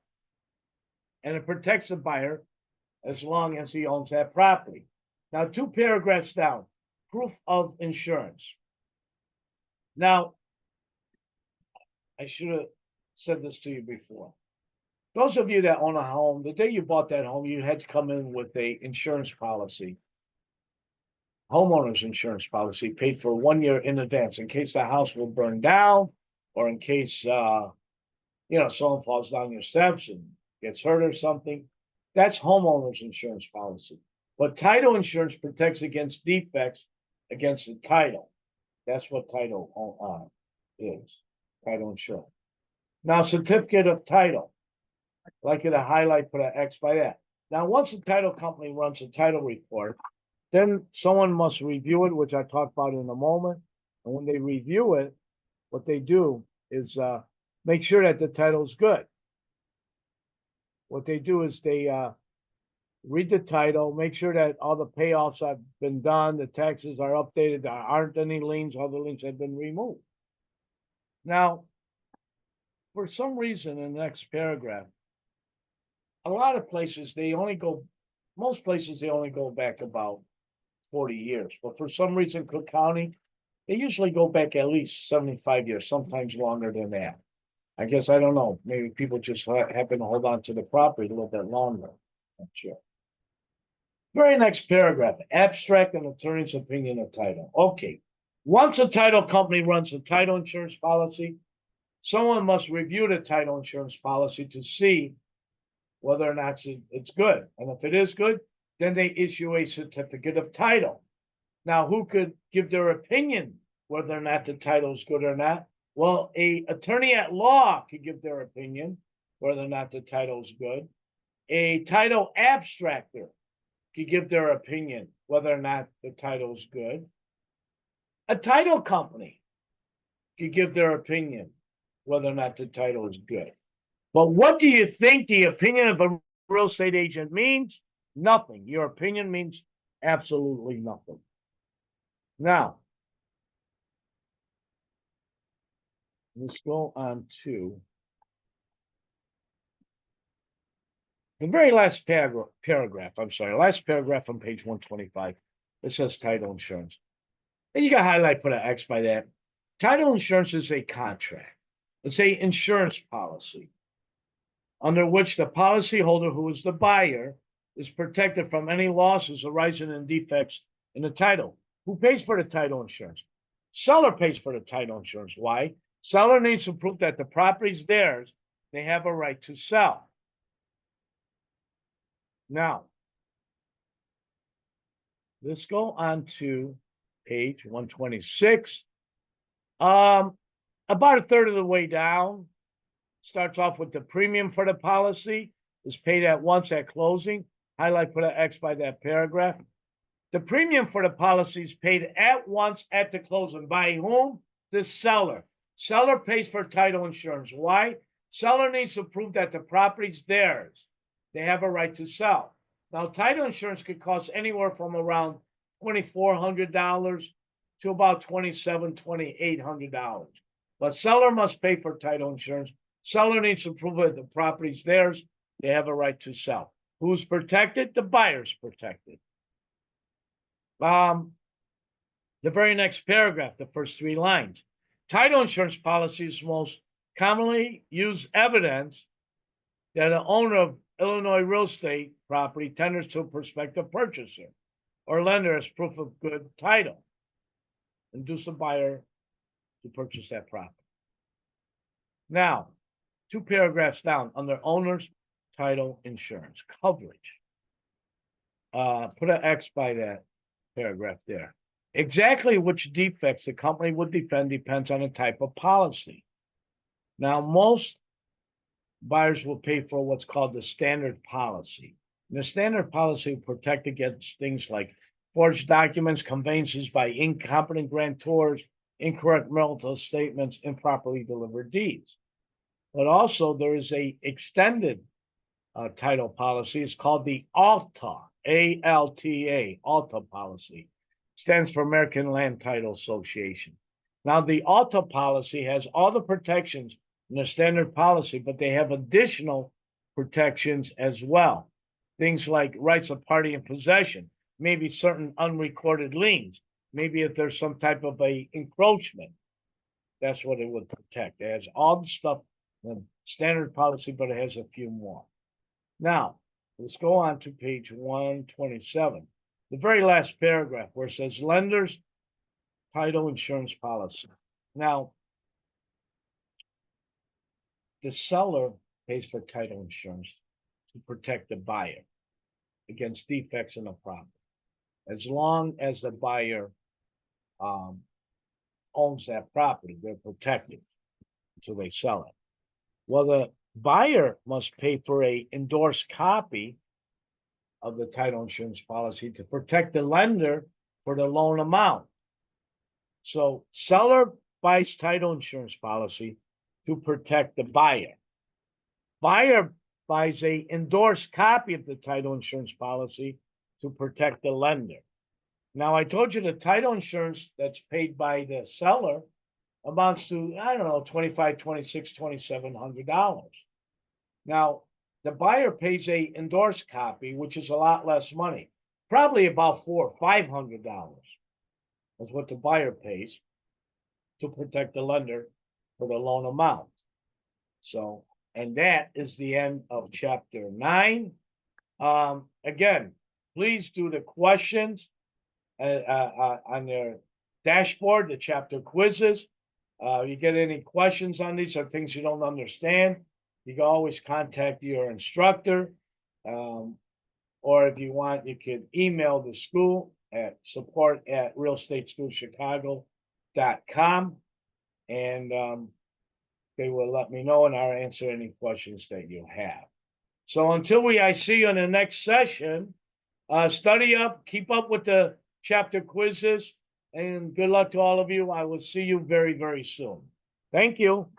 S1: And it protects the buyer as long as he owns that property. Now, 2 paragraphs down, proof of insurance. Now, I should have said this to you before. Those of you that own a home, the day you bought that home, you had to come in with a insurance policy, homeowner's insurance policy, paid for 1 year in advance in case the house will burn down or in case, someone falls down your steps and gets hurt or something. That's homeowner's insurance policy. But title insurance protects against defects against the title. That's what title is, title insurance. Now, certificate of title. I'd like you to highlight, put an X by that. Now, once the title company runs a title report, then someone must review it, which I talked about in a moment. And when they review it, what they do is make sure that the title is good. What they do is they read the title, make sure that all the payoffs have been done, the taxes are updated, there aren't any liens, all the liens have been removed. Now, for some reason, in the next paragraph, a lot of places most places they only go back about 40 years. But for some reason, Cook County, they usually go back at least 75 years, sometimes longer than that. I guess I don't know. Maybe people just happen to hold on to the property a little bit longer. Not sure. Very next paragraph, abstract and attorney's opinion of title. Okay. Once a title company runs a title insurance policy, someone must review the title insurance policy to see whether or not it's good. And if it is good, then they issue a certificate of title. Now, who could give their opinion whether or not the title is good or not? Well, a attorney at law could give their opinion whether or not the title is good. A title abstractor could give their opinion whether or not the title is good. A title company could give their opinion whether or not the title is good. But what do you think the opinion of a real estate agent means? Nothing. Your opinion means absolutely nothing. Now, let's go on to the very last paragraph. I'm sorry, last paragraph on page 125. It says title insurance. And you can highlight, put an X by that. Title insurance is a contract. It's a insurance policy under which the policyholder, who is the buyer, is protected from any losses arising in defects in the title. Who pays for the title insurance? Seller pays for the title insurance. Why? Seller needs to prove that the property is theirs. They have a right to sell. Now, let's go on to page 126. About a third of the way down, starts off with the premium for the policy is paid at once at closing. Highlight, put an X by that paragraph. The premium for the policy is paid at once at the closing. By whom? The seller. Seller pays for title insurance. Why? Seller needs to prove that the property's theirs. They have a right to sell. Now, title insurance could cost anywhere from around $2,400 to about $2,700, $2,800. But seller must pay for title insurance. Seller needs to prove that the property's theirs. They have a right to sell. Who's protected? The buyer's protected. The very next paragraph, the first three lines. Title insurance policies most commonly use evidence that an owner of Illinois real estate property tenders to a prospective purchaser or lender as proof of good title. Induce a buyer to purchase that property. Now, two paragraphs down, under owner's title insurance coverage. Put an X by that paragraph there. Exactly which defects the company would defend depends on the type of policy. Now, most buyers will pay for what's called the standard policy. And the standard policy will protect against things like forged documents, conveyances by incompetent grantors, incorrect marital statements, improperly delivered deeds. But also there is a extended title policy. It's called the ALTA, A-L-T-A, ALTA policy. Stands for American Land Title Association. Now, the ALTA policy has all the protections in the standard policy, but they have additional protections as well. Things like rights of party in possession, maybe certain unrecorded liens, maybe if there's some type of a encroachment, that's what it would protect. It has all the stuff in the standard policy, but it has a few more. Now, let's go on to page 127. The very last paragraph where it says lender's title insurance policy. Now, the seller pays for title insurance to protect the buyer against defects in the property. As long as the buyer owns that property, they're protected until they sell it. Well, the buyer must pay for a endorsed copy of the title insurance policy to protect the lender for the loan amount. So seller buys title insurance policy to protect the buyer. Buyer buys a endorsed copy of the title insurance policy to protect the lender. Now, I told you the title insurance that's paid by the seller amounts to, I don't know, $25, $26, $2,700. Now, the buyer pays a endorsed copy, which is a lot less money, probably about $400 or $500 is what the buyer pays to protect the lender for the loan amount. So, and that is the end of chapter 9. Again, please do the questions on their dashboard, the chapter quizzes. You get any questions on these or things you don't understand, you can always contact your instructor. Or if you want, you can email the school at support@realestateschoolchicago.com, and they will let me know and I'll answer any questions that you have. So until I see you in the next session, study up, keep up with the chapter quizzes, and good luck to all of you. I will see you very, very soon. Thank you.